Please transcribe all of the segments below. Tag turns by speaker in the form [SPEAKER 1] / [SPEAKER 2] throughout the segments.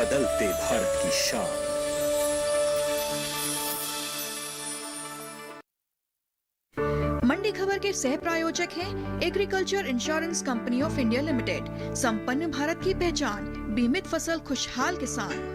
[SPEAKER 1] बदलते भारत की शान।
[SPEAKER 2] मंडी खबर के सह प्रायोजक हैं agriculture insurance company of India limited. संपन्न भारत की पहचान, बीमित फसल खुशहाल किसान।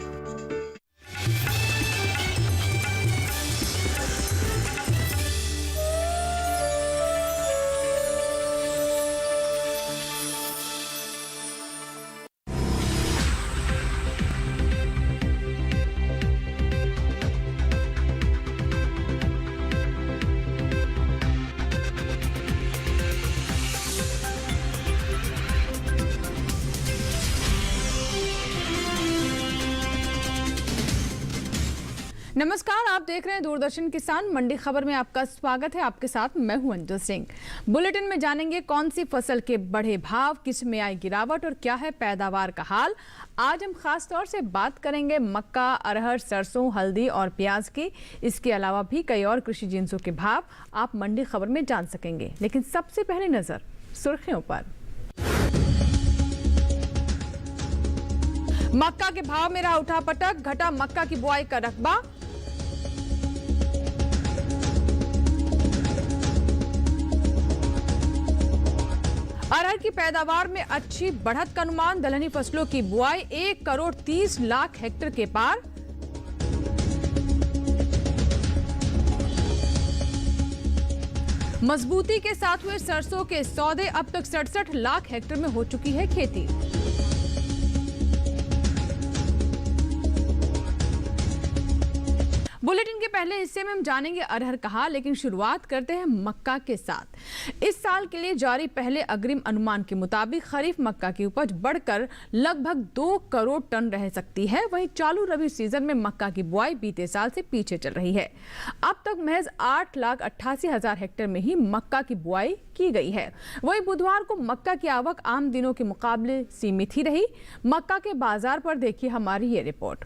[SPEAKER 3] नमस्कार, आप देख रहे हैं दूरदर्शन किसान। मंडी खबर में आपका स्वागत है। आपके साथ मैं हूं अंजल सिंह। बुलेटिन में जानेंगे कौन सी फसल के बढ़े भाव, किस में आई गिरावट और क्या है पैदावार का हाल। आज हम खास तौर से बात करेंगे मक्का, अरहर, सरसों, हल्दी और प्याज की। इसके अलावा भी कई और कृषि जिन्सों के भाव आप मंडी खबर में जान सकेंगे। लेकिन सबसे पहले नजर सुर्खियों पर। मक्का के भाव में रहा उठापटक, घटा मक्का की बुआई का रकबा। अरहर की पैदावार में अच्छी बढ़त का अनुमान, दलहनी फसलों की बुआई 1 करोड़ 30 लाख हेक्टेयर के पार। मजबूती के साथ हुए सरसों के सौदे, अब तक 67 लाख हेक्टेयर में हो चुकी है खेती। बुलेटिन के पहले हिस्से में हम जानेंगे अरहर का हाल, लेकिन शुरुआत करते हैं मक्का के साथ। इस साल के लिए जारी पहले अग्रिम अनुमान के मुताबिक खरीफ मक्का की उपज बढ़कर लगभग 2 करोड़ टन रह सकती है। वहीं चालू रबी सीजन में मक्का की बुआई बीते साल से पीछे चल रही है। अब तक महज 8,88,000 हेक्टेयर में ही मक्का की बुआई की गई है। वहीं बुधवार को मक्का की आवक आम दिनों के मुकाबले सीमित ही रही। मक्का के बाजार पर देखिए हमारी ये रिपोर्ट।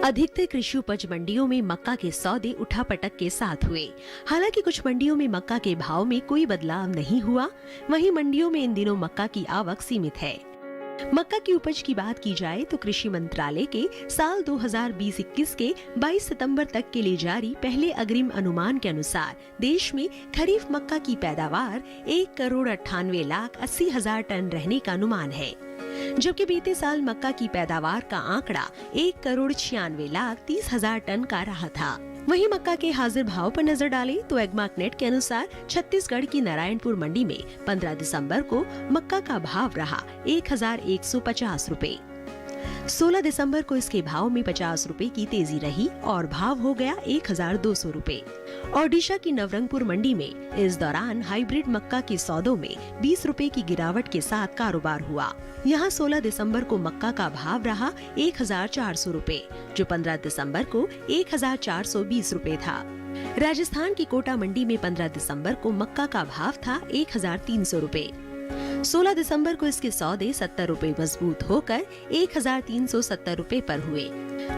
[SPEAKER 4] अधिकतर कृषि उपज मंडियों में मक्का के सौदे उठापटक के साथ हुए। हालांकि कुछ मंडियों में मक्का के भाव में कोई बदलाव नहीं हुआ। वहीं मंडियों में इन दिनों मक्का की आवक सीमित है। मक्का की उपज की बात की जाए तो कृषि मंत्रालय के साल 2020-21 के 22 सितंबर तक के लिए जारी पहले अग्रिम अनुमान के अनुसार देश में खरीफ मक्का की पैदावार 1 करोड़ 98 लाख 80 हजार टन रहने का अनुमान है, जबकि बीते साल मक्का की पैदावार का आंकड़ा 1 करोड़ 96 लाख 30 हजार टन का रहा था। वहीं मक्का के हाजिर भाव पर नजर डालें तो एग्मार्कनेट के अनुसार छत्तीसगढ़ की नारायणपुर मंडी में 15 दिसंबर को मक्का का भाव रहा 1,150 रुपए। 16 दिसंबर को इसके भाव में 50 रुपए की तेजी रही और भाव हो गया 1,200 रुपए। ओडिशा की नवरंगपुर मंडी में इस दौरान हाइब्रिड मक्का के सौदों में 20 रुपए की गिरावट के साथ कारोबार हुआ। यहाँ 16 दिसंबर को मक्का का भाव रहा 1,400 रुपए, जो 15 दिसंबर को 1,420 रुपए था। राजस्थान की कोटा मंडी में 15 दिसंबर को मक्का का भाव था 1,300 रुपए। 16 दिसंबर को इसके सौदे 70 रुपए मजबूत होकर 1,370 रुपए पर हुए,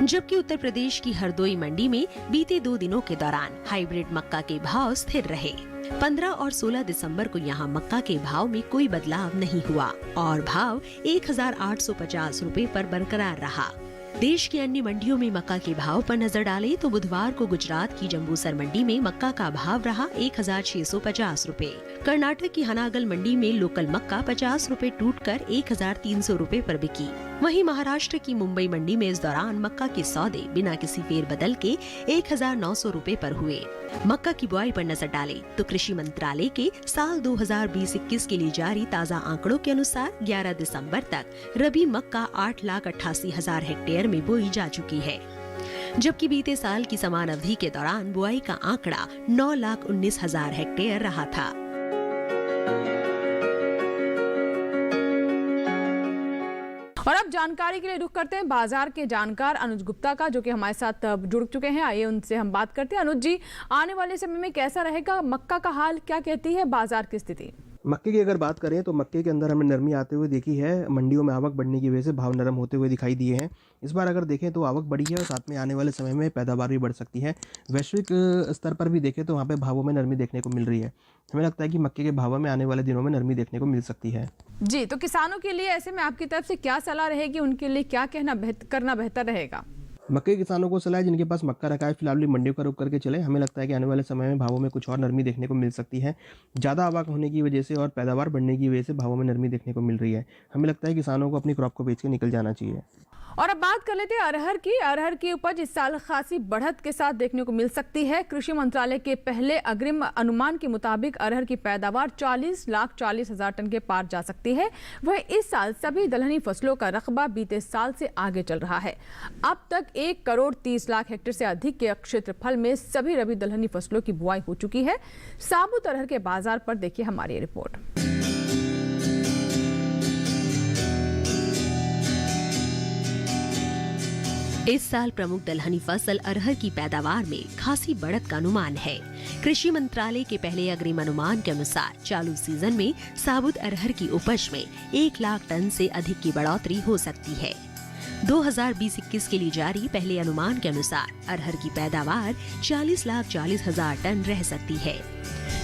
[SPEAKER 4] जबकि उत्तर प्रदेश की हरदोई मंडी में बीते 2 दिनों के दौरान हाइब्रिड मक्का के भाव स्थिर रहे। 15 और 16 दिसंबर को यहाँ मक्का के भाव में कोई बदलाव नहीं हुआ और भाव 1,850 रुपए पर बरकरार रहा। देश की अन्य मंडियों में मक्का के भाव पर नजर डालें तो बुधवार को गुजरात की जंबूसर मंडी में मक्का का भाव रहा 1,650 रुपए। कर्नाटक की हनागल मंडी में लोकल मक्का 50 रुपए टूटकर 1,300 रुपए पर बिकी। वहीं महाराष्ट्र की मुंबई मंडी में इस दौरान मक्का के सौदे बिना किसी फेरबदल के 1,900 रुपए पर हुए। मक्का की बुआई पर नजर डालें तो कृषि मंत्रालय के साल 2020-21 के लिए जारी ताज़ा आंकड़ों के अनुसार 11 दिसंबर तक रबी मक्का 8,88,000 हेक्टेयर में बोई जा चुकी है, जबकि बीते साल की समान अवधि के दौरान बुआई का आंकड़ा 9,19,000 हेक्टेयर रहा था।
[SPEAKER 3] और अब जानकारी के लिए रुख करते हैं बाजार के जानकार अनुज गुप्ता का, जो कि हमारे साथ जुड़ चुके हैं। आइए उनसे हम बात करते हैं। अनुज जी, आने वाले समय में कैसा रहेगा मक्का का हाल, क्या कहती है बाजार की स्थिति?
[SPEAKER 5] मक्के की अगर बात करें तो मक्के के अंदर हमें नरमी आते हुए देखी है। मंडियों में आवक बढ़ने की वजह से भाव नरम होते हुए दिखाई दिए हैं। इस बार अगर देखें तो आवक बढ़ी है और साथ में आने वाले समय में पैदावार भी बढ़ सकती है। वैश्विक स्तर पर भी देखें तो वहाँ पे भावों में नरमी देखने को मिल रही है। हमें लगता है कि मक्के के भावों में आने वाले दिनों में नरमी देखने को मिल सकती है।
[SPEAKER 3] जी, तो किसानों के लिए ऐसे में आपकी तरफ से क्या सलाह रहेगी, उनके लिए क्या करना बेहतर रहेगा?
[SPEAKER 5] मक्के के किसानों को सलाह है जिनके पास मक्का रखा है फिलहाल मंडियों का रुख करके चले। हमें लगता है कि आने वाले समय में भावों में कुछ और नरमी देखने को मिल सकती है। ज़्यादा आवक होने की वजह से और पैदावार बढ़ने की वजह से भावों में नरमी देखने को मिल रही है। हमें लगता है किसानों को अपनी क्रॉप को बेच के निकल जाना चाहिए।
[SPEAKER 3] और अब बात कर लेते हैं अरहर की उपज इस साल खासी बढ़त के साथ देखने को मिल सकती है। कृषि मंत्रालय के पहले अग्रिम अनुमान के मुताबिक अरहर की पैदावार 40,40,000 टन के पार जा सकती है। वह इस साल सभी दलहनी फसलों का रकबा बीते साल से आगे चल रहा है। अब तक 1,30,00,000 हेक्टेयर से अधिक के क्षेत्रफल में सभी रबी दलहनी फसलों की बुआई हो चुकी है। साबुत अरहर के बाजार पर देखिए हमारी रिपोर्ट।
[SPEAKER 4] इस साल प्रमुख दलहनी फसल अरहर की पैदावार में खासी बढ़त का अनुमान है। कृषि मंत्रालय के पहले अग्रिम अनुमान के अनुसार चालू सीजन में साबुत अरहर की उपज में 1 लाख टन से अधिक की बढ़ोतरी हो सकती है। 2020-21 के लिए जारी पहले अनुमान के अनुसार अरहर की पैदावार 40,40,000 टन रह सकती है,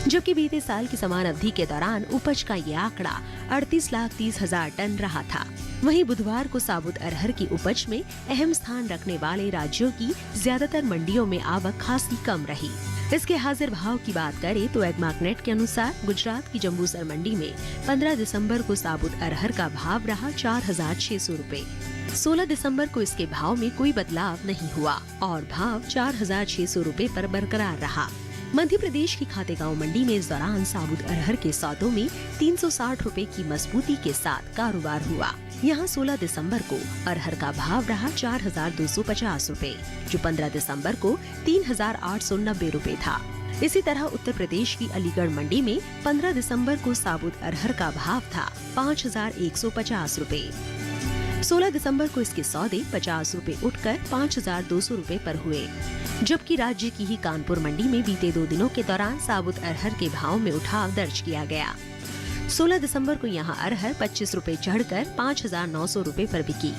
[SPEAKER 4] जबकि बीते साल की समान अवधि के दौरान उपज का ये आंकड़ा 38,30,000 टन रहा था। वहीं बुधवार को साबुत अरहर की उपज में अहम स्थान रखने वाले राज्यों की ज्यादातर मंडियों में आवक खासी कम रही। इसके हाजिर भाव की बात करें तो एग्मार्कनेट के अनुसार गुजरात की जम्बूसर मंडी में 15 दिसंबर को साबुत अरहर का भाव रहा 4,600 रुपए। 16 दिसंबर को इसके भाव में कोई बदलाव नहीं हुआ और भाव 4,600 रुपए पर बरकरार रहा। मध्य प्रदेश की खातेगांव मंडी में इस दौरान साबुत अरहर के सौदों में 360 रुपए की मजबूती के साथ कारोबार हुआ। यहाँ 16 दिसंबर को अरहर का भाव रहा 4,250 रुपए, जो 15 दिसंबर को 3,890 रुपए था। इसी तरह उत्तर प्रदेश की अलीगढ़ मंडी में 15 दिसंबर को साबुत अरहर का भाव था 5,150 रुपए। 16 दिसंबर को इसके सौदे 50 रुपए उठकर 5,200 रुपए पर हुए, जबकि राज्य की ही कानपुर मंडी में बीते 2 दिनों के दौरान साबुत अरहर के भाव में उठाव दर्ज किया गया। 16 दिसंबर को यहां अरहर 25 रुपए चढ़कर 5,900 रुपए पर बिकी।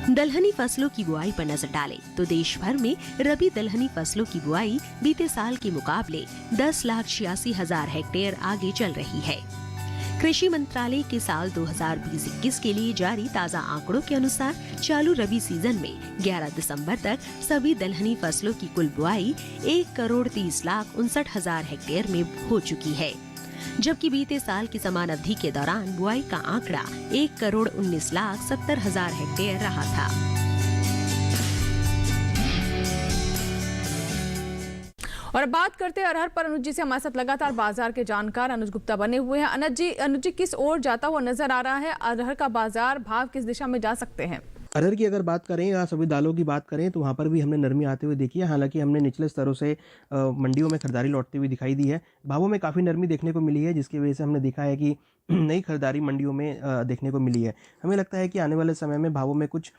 [SPEAKER 4] दलहनी फसलों की बुआई पर नजर डालें तो देश भर में रबी दलहनी फसलों की बुआई बीते साल के मुकाबले 10,86,000 हेक्टेयर आगे चल रही है। कृषि मंत्रालय के साल 2020-21 के लिए जारी ताज़ा आंकड़ों के अनुसार चालू रबी सीजन में 11 दिसंबर तक सभी दलहनी फसलों की कुल बुआई 1,30,59,000 हेक्टेयर में हो चुकी है, जबकि बीते साल की समान अवधि के दौरान बुआई का आंकड़ा 1,19,70,000 हेक्टेयर रहा था।
[SPEAKER 3] और बात करते हैं अरहर पर। अनुज जी से हमारे साथ लगातार बाजार के जानकार अनुज गुप्ता बने हुए हैं। अनुज जी किस ओर जाता हुआ नजर आ रहा है अरहर का बाजार, भाव किस दिशा में जा सकते हैं?
[SPEAKER 5] अरहर की अगर बात करें या सभी दालों की बात करें तो वहाँ पर भी हमने नरमी आते हुए देखी है। हालांकि हमने निचले स्तरों से मंडियों में खरीदारी लौटती हुई दिखाई दी है। भावों में काफ़ी नरमी देखने को मिली है, जिसकी वजह से हमने देखा है कि नई खरीदारी मंडियों में देखने को मिली है। हमें लगता है कि आने वाले समय में भावों में कुछ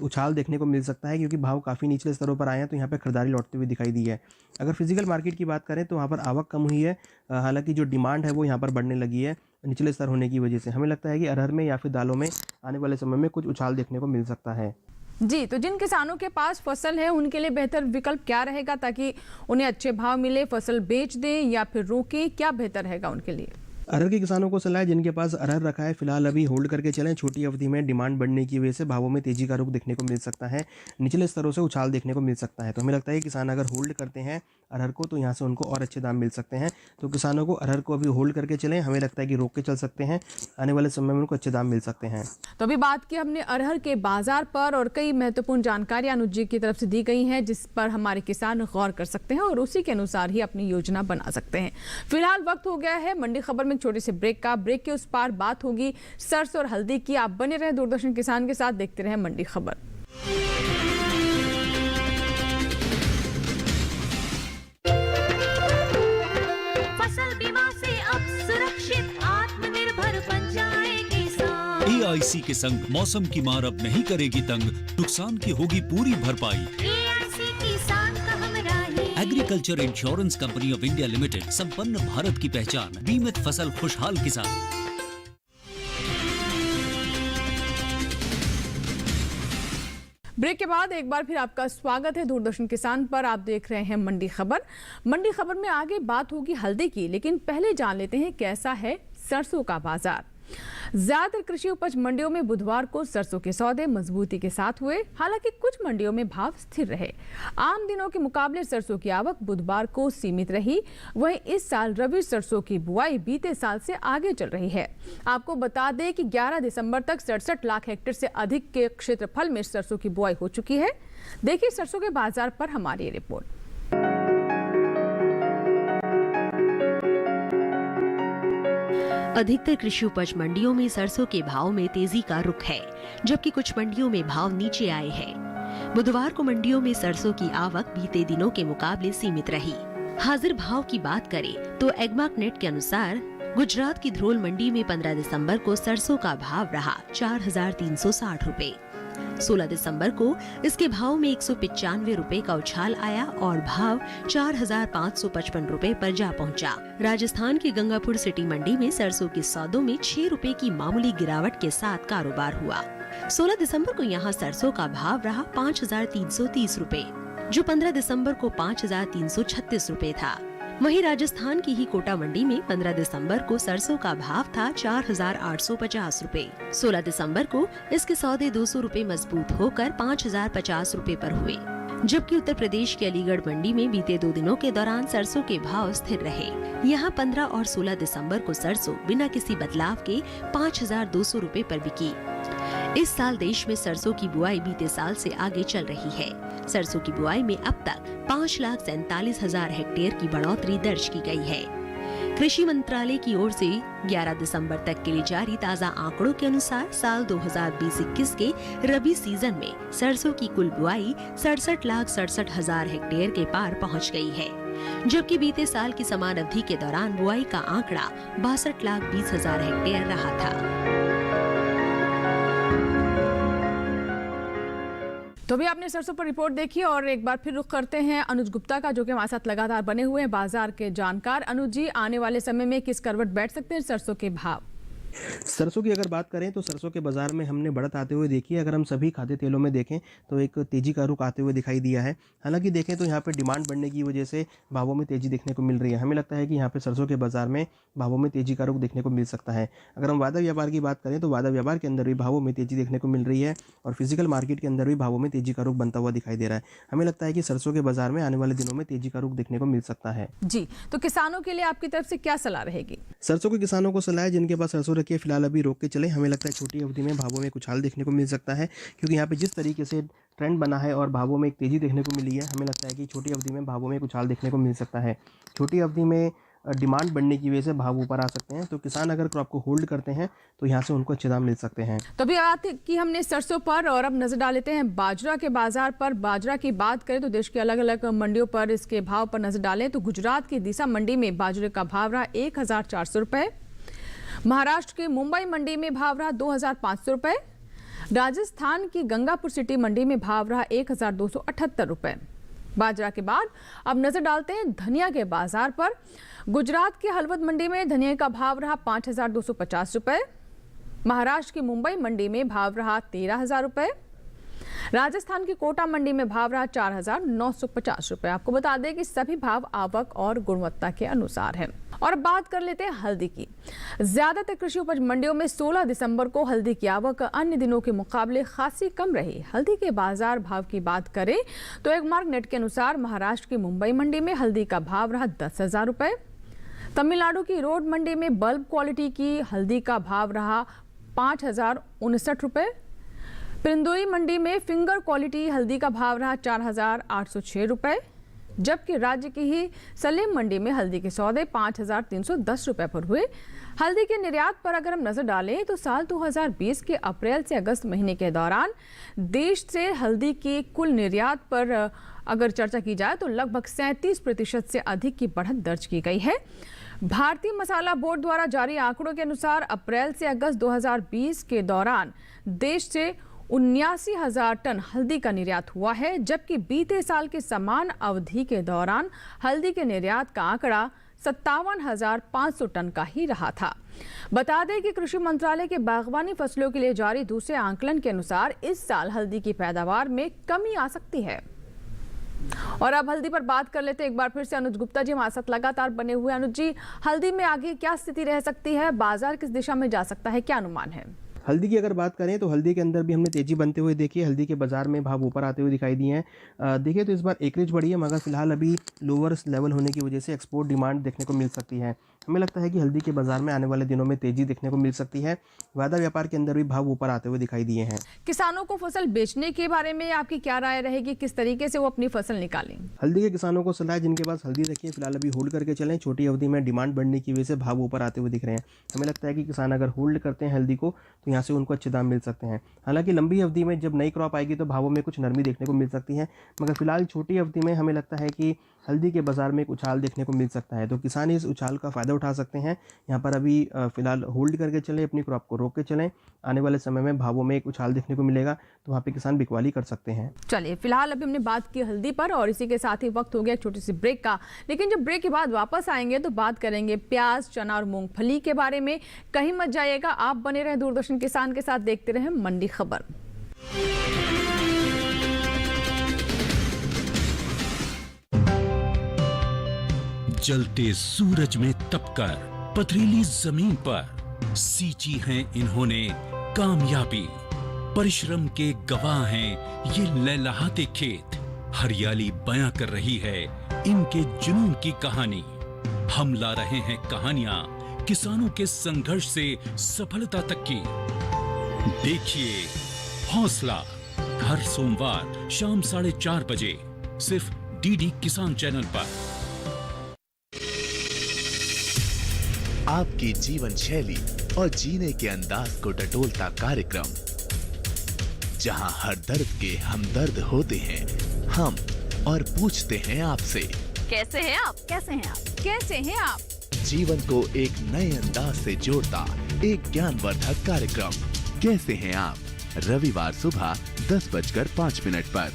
[SPEAKER 5] उछाल देखने को मिल सकता है, क्योंकि भाव काफ़ी निचले स्तरों पर आए हैं तो यहाँ पर खरीदारी लौटती हुई दिखाई दी है। अगर फिजिकल मार्केट की बात करें तो वहाँ पर आवक कम हुई है, हालांकि जो डिमांड है वो यहाँ पर बढ़ने लगी है निचले स्तर होने की वजह से। हमें लगता है कि अरहर में या फिर दालों में आने वाले समय में कुछ उछाल देखने को मिल सकता है।
[SPEAKER 3] जी, तो जिन किसानों के पास फसल है उनके लिए बेहतर विकल्प क्या रहेगा ताकि उन्हें अच्छे भाव मिले, फसल बेच दें या फिर रोकें, क्या बेहतर रहेगा उनके लिए?
[SPEAKER 5] अरहर के किसानों को सलाह है जिनके पास अरहर रखा है फिलहाल अभी होल्ड करके चलें। छोटी अवधि में डिमांड बढ़ने की वजह से भावों में तेजी का रुख देखने को मिल सकता है, निचले स्तरों से उछाल देखने को मिल सकता है। तो हमें लगता है कि किसान अगर होल्ड करते हैं अरहर को तो यहाँ से उनको और अच्छे दाम मिल सकते हैं। तो किसानों को अरहर को अभी होल्ड करके चलें, हमें लगता है कि रोक के चल सकते हैं, आने वाले समय में उनको अच्छे दाम मिल सकते हैं।
[SPEAKER 3] तो अभी बात की हमने अरहर के बाजार पर और कई महत्वपूर्ण जानकारियां अनुज जी की तरफ से दी गई हैं, जिस पर हमारे किसान गौर कर सकते हैं और उसी के अनुसार ही अपनी योजना बना सकते हैं। फिलहाल वक्त हो गया है मंडी खबर में एक छोटे से ब्रेक का। ब्रेक के उस पार बात होगी सरसों और हल्दी की। आप बने रहे दूरदर्शन किसान के साथ, देखते रहे मंडी खबर।
[SPEAKER 6] फसल बीमा से अब सुरक्षित आत्मनिर्भर बन जाए किसान।
[SPEAKER 1] AIC के संग मौसम की मार अब नहीं करेगी तंग, नुकसान की होगी पूरी भरपाई।
[SPEAKER 6] AIC किसान का हमराही।
[SPEAKER 1] Agriculture insurance company of India limited, संपन्न भारत की पहचान, बीमित फसल खुशहाल किसान।
[SPEAKER 3] ब्रेक के बाद एक बार फिर आपका स्वागत है दूरदर्शन किसान पर। आप देख रहे हैं मंडी खबर। मंडी खबर में आगे बात होगी हल्दी की, लेकिन पहले जान लेते हैं कैसा है सरसों का बाजार। ज्यादातर कृषि उपज मंडियों में बुधवार को सरसों के सौदे मजबूती के साथ हुए। हालांकि कुछ मंडियों में भाव स्थिर रहे। आम दिनों के मुकाबले सरसों की आवक बुधवार को सीमित रही। वहीं इस साल रबी सरसों की बुआई बीते साल से आगे चल रही है। आपको बता दें कि 11 दिसंबर तक 67 लाख हेक्टेयर से अधिक के क्षेत्रफल में सरसों की बुआई हो चुकी है। देखिए सरसों के बाजार पर हमारी रिपोर्ट।
[SPEAKER 4] अधिकतर कृषि उपज मंडियों में सरसों के भाव में तेजी का रुख है, जबकि कुछ मंडियों में भाव नीचे आए हैं। बुधवार को मंडियों में सरसों की आवक बीते दिनों के मुकाबले सीमित रही। हाजिर भाव की बात करें तो एग्मार्क नेट के अनुसार गुजरात की ध्रोल मंडी में 15 दिसंबर को सरसों का भाव रहा 4,360 रुपए। 16 दिसंबर को इसके भाव में 195 रुपए का उछाल आया और भाव 4,555 रुपए पर जा पहुंचा। राजस्थान के गंगापुर सिटी मंडी में सरसों के सौदों में 6 रुपए की मामूली गिरावट के साथ कारोबार हुआ। 16 दिसंबर को यहां सरसों का भाव रहा 5,330 रुपए, जो 15 दिसंबर को 5,336 रुपए था। वहीं राजस्थान की ही कोटा मंडी में 15 दिसंबर को सरसों का भाव था 4,850 रुपए। 16 दिसंबर को इसके सौदे 200 रुपए मजबूत होकर 5,050 रुपए पर हुए। जबकि उत्तर प्रदेश के अलीगढ़ मंडी में बीते 2 दिनों के दौरान सरसों के भाव स्थिर रहे। यहां 15 और 16 दिसंबर को सरसों बिना किसी बदलाव के 5,200 रुपए पर बिकी। इस साल देश में सरसों की बुआई बीते साल से आगे चल रही है। सरसों की बुआई में अब तक 5,47,000 हेक्टेयर की बढ़ोतरी दर्ज की गई है। कृषि मंत्रालय की ओर से 11 दिसंबर तक के लिए जारी ताज़ा आंकड़ों के अनुसार साल 2020-21 के रबी सीजन में सरसों की कुल बुआई 67,67,000 हेक्टेयर के पार पहुंच गई है, जबकि बीते साल की समान अवधि के दौरान बुआई का आंकड़ा 62,20,000 हेक्टेयर रहा था।
[SPEAKER 3] तो भी आपने सरसों पर रिपोर्ट देखी और एक बार फिर रुख करते हैं अनुज गुप्ता का, जो कि हमारे साथ लगातार बने हुए हैं बाजार के जानकार। अनुज जी, आने वाले समय में किस करवट बैठ सकते हैं सरसों के भाव?
[SPEAKER 5] सरसों की अगर बात करें तो सरसों के बाज़ार में हमने बढ़त आते हुए देखी है। अगर हम सभी खाद्य तेलों में देखें तो एक तेज़ी का रुख आते हुए दिखाई दिया है। हालांकि देखें तो यहाँ पे डिमांड बढ़ने की वजह से भावों में तेज़ी देखने को मिल रही है। हमें लगता है कि यहाँ पे सरसों के बाज़ार में भावों में तेज़ी का रुख देखने को मिल सकता है। अगर हम वादा व्यापार की बात करें तो वादा व्यापार के अंदर भी भावों में तेज़ी देखने को मिल रही है और फिजिकल मार्केट के अंदर भी भावों में तेज़ी का रुख बनता हुआ दिखाई दे रहा है। हमें लगता है कि सरसों के बाज़ार में आने वाले दिनों में तेज़ी का रुख देखने को मिल सकता है।
[SPEAKER 3] जी, तो किसानों के लिए आपकी तरफ से क्या सलाह रहेगी?
[SPEAKER 5] सरसों के किसानों को सलाह है जिनके पास सरसों रखी है फिलहाल अभी रोक के चले। हमें लगता है छोटी अवधि में भावों में कुछ हाल देखने को मिल सकता है, क्योंकि यहाँ पे जिस तरीके से ट्रेंड बना है और भावों में एक तेज़ी देखने को मिली है, हमें लगता है कि छोटी अवधि में भावों में कुछ हाल देखने को मिल सकता है। छोटी अवधि में डिमांड बढ़ने की वजह से भाव ऊपर आ सकते हैं, तो किसान अगर क्रॉप को होल्ड करते हैं तो यहाँ से उनको अच्छे दाम मिल सकते हैं।
[SPEAKER 3] तो अभी बात की हमने सरसों पर और अब नजर डाल लेते हैं बाजरा के बाजार पर। बाजरा की बात करें तो देश की अलग अलग मंडियों पर इसके भाव पर नजर डालें तो गुजरात की दीसा मंडी में बाजरे का भाव रहा 1,400 रुपए। महाराष्ट्र की मुंबई मंडी में भाव रहा 2,500 रुपए। राजस्थान की गंगापुर सिटी मंडी में भाव रहा 1,278 रुपए। बाजरा के बाद अब नजर डालते हैं धनिया के बाजार पर। गुजरात की हलवद मंडी में धनिया का भाव रहा 5,250 रुपए। महाराष्ट्र की मुंबई मंडी में भाव रहा 13,000 रुपए। राजस्थान की कोटा मंडी में भाव रहा 4,950 रुपए। आपको बता दें कि सभी भाव आवक और गुणवत्ता के अनुसार है। और बात कर लेते हैं हल्दी की। ज्यादातर कृषि उपज मंडियों में 16 दिसंबर को हल्दी की आवक अन्य दिनों के मुकाबले खासी कम रही। हल्दी के बाजार भाव की बात करें तो एग्मार्क नेट के अनुसार महाराष्ट्र की मुंबई मंडी में हल्दी का भाव रहा 10,000 रुपए। तमिलनाडु की रोड मंडी में बल्ब क्वालिटी की हल्दी का भाव रहा 5,059 रुपए। पिंदुरी मंडी में फिंगर क्वालिटी हल्दी का भाव रहा 4,806 रुपए, जबकि राज्य की ही सलेम मंडी में हल्दी के सौदे 5,310 रुपए पर हुए। हल्दी के निर्यात पर अगर हम नजर डालें तो साल 2020 के अप्रैल से अगस्त महीने के दौरान देश से हल्दी के कुल निर्यात पर अगर चर्चा की जाए तो लगभग 37% से अधिक की बढ़त दर्ज की गई है। भारतीय मसाला बोर्ड द्वारा जारी आंकड़ों के अनुसार अप्रैल से अगस्त 2020 के दौरान देश से 79,000 टन हल्दी का निर्यात हुआ है, जबकि बीते साल के समान अवधि के दौरान हल्दी के निर्यात का आंकड़ा 57,500 टन का ही रहा था। बता दें कि कृषि मंत्रालय के बागवानी फसलों के लिए जारी दूसरे आंकलन के अनुसार इस साल हल्दी की पैदावार में कमी आ सकती है। और अब हल्दी पर बात कर लेते हैं एक बार फिर से अनुज गुप्ता जी हमारे साथ लगातार बने हुए। अनुज जी, हल्दी में आगे क्या स्थिति रह सकती है, बाजार किस दिशा में जा सकता है, क्या अनुमान है?
[SPEAKER 5] हल्दी की अगर बात करें तो हल्दी के अंदर भी हमने तेजी बनते हुए देखी है। हल्दी के बाजार में भाव ऊपर आते हुए दिखाई दिए हैं। देखिए तो इस बार एकरेज बढ़ी है, मगर फिलहाल अभी लोअर लेवल होने की वजह से एक्सपोर्ट डिमांड देखने को मिल सकती है। हमें लगता है कि हल्दी के बाजार में आने वाले दिनों में तेजी देखने को मिल सकती है। वायदा व्यापार के अंदर भी भाव ऊपर आते हुए दिखाई दिए हैं।
[SPEAKER 3] किसानों को फसल बेचने के बारे में आपकी क्या राय रहेगी, किस तरीके से वो अपनी फसल निकालें?
[SPEAKER 5] हल्दी के किसानों को सलाह है, जिनके पास हल्दी रखी है फिलहाल अभी होल्ड करके चलें। छोटी अवधि में डिमांड बढ़ने की वजह से भाव ऊपर आते हुए दिख रहे हैं। हमें लगता है कि किसान अगर होल्ड करते हैं हल्दी को तो यहाँ से उनको अच्छे दाम मिल सकते हैं। हालांकि लंबी अवधि में जब नई क्रॉप आएगी तो भावों में कुछ नरमी देखने को मिल सकती है, मगर फिलहाल छोटी अवधि में हमें लगता है कि हल्दी के बाजार में एक उछाल देखने को मिल सकता है। तो किसान इस उछाल का फ़ायदा उठा सकते हैं। यहाँ पर अभी फिलहाल होल्ड करके चलें, अपनी क्रॉप को रोक के चलें। आने वाले समय में भावों में एक उछाल देखने को मिलेगा तो वहाँ पे किसान बिकवाली कर सकते हैं।
[SPEAKER 3] चलिए, फिलहाल अभी हमने बात की हल्दी पर और इसी के साथ ही वक्त हो गया एक छोटी सी ब्रेक का। लेकिन जब ब्रेक के बाद वापस आएंगे तो बात करेंगे प्याज, चना और मूंगफली के बारे में। कहीं मत जाइएगा, आप बने रहे दूरदर्शन किसान के साथ, देखते रहे मंडी खबर।
[SPEAKER 7] जलते सूरज में तपकर पथरीली जमीन पर सींची है इन्होंने कामयाबी। परिश्रम के गवाह हैं ये लहलहाते खेत। हरियाली बयां कर रही है इनके जुनून की कहानी। हम ला रहे हैं कहानियां किसानों के संघर्ष से सफलता तक की। देखिए हौसला, हर सोमवार शाम 4:30 बजे सिर्फ डीडी किसान चैनल पर।
[SPEAKER 8] आपकी जीवन शैली और जीने के अंदाज को टटोलता कार्यक्रम, जहां हर दर्द के हमदर्द होते हैं हम और पूछते हैं आपसे,
[SPEAKER 3] कैसे हैं आप, कैसे हैं आप, कैसे हैं आप?
[SPEAKER 8] जीवन को एक नए अंदाज से जोड़ता एक ज्ञानवर्धक कार्यक्रम, कैसे हैं आप, रविवार सुबह 10:05 पर।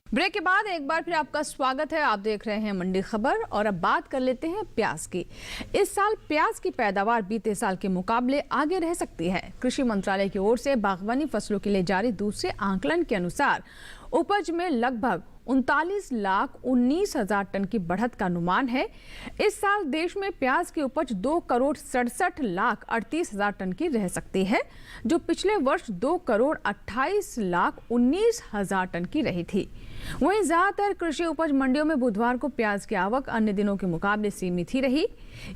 [SPEAKER 3] ब्रेक के बाद एक बार फिर आपका स्वागत है। आप देख रहे हैं मंडी खबर और अब बात कर लेते हैं प्याज की। इस साल प्याज की पैदावार बीते साल के मुकाबले आगे रह सकती है। कृषि मंत्रालय की ओर से बागवानी फसलों के लिए जारी दूसरे आंकलन के अनुसार उपज में लगभग 39,19,000 टन की बढ़त का अनुमान है। इस साल देश में प्याज की उपज 2,67,38,000 टन की रह सकती है, जो पिछले वर्ष 2,28,19,000 टन की रही थी। वहीं ज्यादातर कृषि उपज मंडियों में बुधवार को प्याज की आवक अन्य दिनों के मुकाबले सीमित ही रही।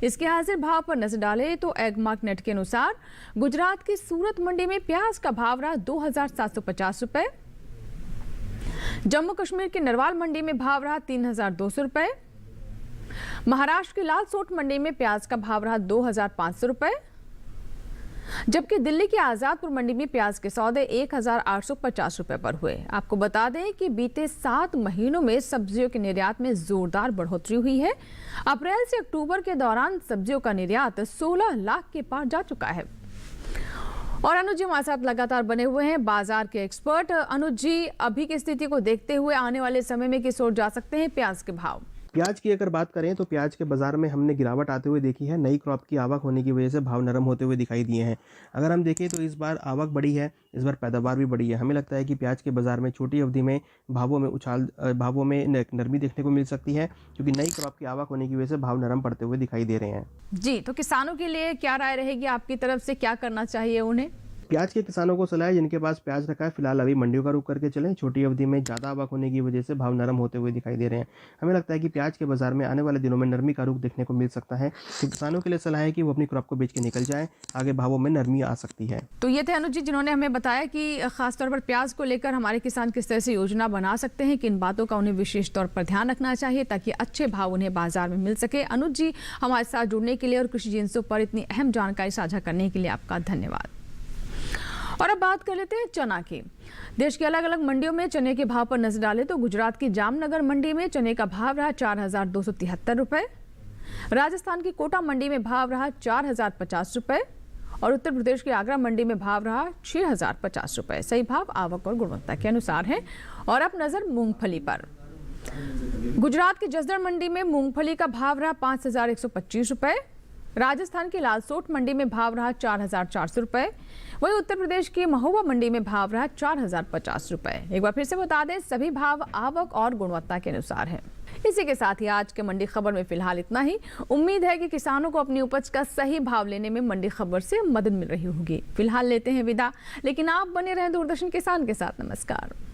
[SPEAKER 3] इसके हाजिर भाव पर नजर डालें तो एगमार्क नेट के अनुसार गुजरात की सूरत मंडी में प्याज का भाव रहा 2,750 रुपए, जम्मू कश्मीर की नरवाल मंडी में भाव रहा 3,200 रुपए, महाराष्ट्र की लालसोट मंडी में प्याज का भाव रहा 2,500 रुपए, जबकि दिल्ली की आजादपुर मंडी में प्याज के सौदे 1,850 रुपए पर हुए। आपको बता दें कि बीते 7 महीनों में सब्जियों के निर्यात में जोरदार बढ़ोतरी हुई है। अप्रैल से अक्टूबर के दौरान सब्जियों का निर्यात 16 लाख के पार जा चुका है। और अनुज जी हमारे साथ लगातार बने हुए हैं, बाजार के एक्सपर्ट। अनुज जी, अभी की स्थिति को देखते हुए आने वाले समय में किस ओर जा सकते हैं प्याज के भाव?
[SPEAKER 5] प्याज की अगर बात करें तो प्याज के बाजार में हमने गिरावट आते हुए देखी है। नई क्रॉप की आवक होने की वजह से भाव नरम होते हुए दिखाई दिए हैं। अगर हम देखें तो इस बार आवक बढ़ी है, इस बार पैदावार भी बढ़ी है। हमें लगता है कि प्याज के बाजार में छोटी अवधि में भावों में नरमी देखने को मिल सकती है, क्योंकि नई क्रॉप की आवक होने की वजह से भाव नरम पड़ते हुए दिखाई दे रहे हैं।
[SPEAKER 3] जी, तो किसानों के लिए क्या राय रहेगी आपकी तरफ से, क्या करना चाहिए उन्हें?
[SPEAKER 5] प्याज के किसानों को सलाह है, जिनके पास प्याज रखा है फिलहाल अभी मंडियों का रुख करके चलें। छोटी अवधि में ज़्यादा आवक होने की वजह से भाव नरम होते हुए दिखाई दे रहे हैं। हमें लगता है कि प्याज के बाजार में आने वाले दिनों में नरमी का रुख देखने को मिल सकता है। तो किसानों के लिए सलाह है कि वो अपनी क्रॉप को बेच के निकल जाए, आगे भावों में नरमी आ सकती है।
[SPEAKER 3] तो ये थे अनुज जी, जिन्होंने हमें बताया कि खासतौर पर प्याज को लेकर हमारे किसान किस तरह से योजना बना सकते हैं, किन बातों का उन्हें विशेष तौर पर ध्यान रखना चाहिए ताकि अच्छे भाव उन्हें बाजार में मिल सके। अनुज जी, हमारे साथ जुड़ने के लिए और कृषि जिन्सों पर इतनी अहम जानकारी साझा करने के लिए आपका धन्यवाद। और अब बात कर लेते हैं चना की। देश की अलग अलग मंडियों में चने के भाव पर नजर डालें तो गुजरात की जामनगर मंडी में चने का भाव रहा 4,273 रुपए, राजस्थान की कोटा मंडी में भाव रहा 4050 रुपए और उत्तर प्रदेश की आगरा मंडी में भाव रहा 6050 रुपए। सही भाव आवक और गुणवत्ता के अनुसार है। और अब नजर मूंगफली पर। गुजरात की जसदण मंडी में मूंगफली का भाव रहा 5125 रुपए। राजस्थान की लालसोट मंडी में भाव रहा 4400 रुपए। वहीं उत्तर प्रदेश की महोबा मंडी में भाव रहा 4050 रुपए। एक बार फिर से बता दें, सभी भाव आवक और गुणवत्ता के अनुसार है। इसी के साथ ही आज के मंडी खबर में फिलहाल इतना ही। उम्मीद है कि किसानों को अपनी उपज का सही भाव लेने में मंडी खबर से मदद मिल रही होगी। फिलहाल लेते हैं विदा, लेकिन आप बने रहें दूरदर्शन किसान के साथ। नमस्कार।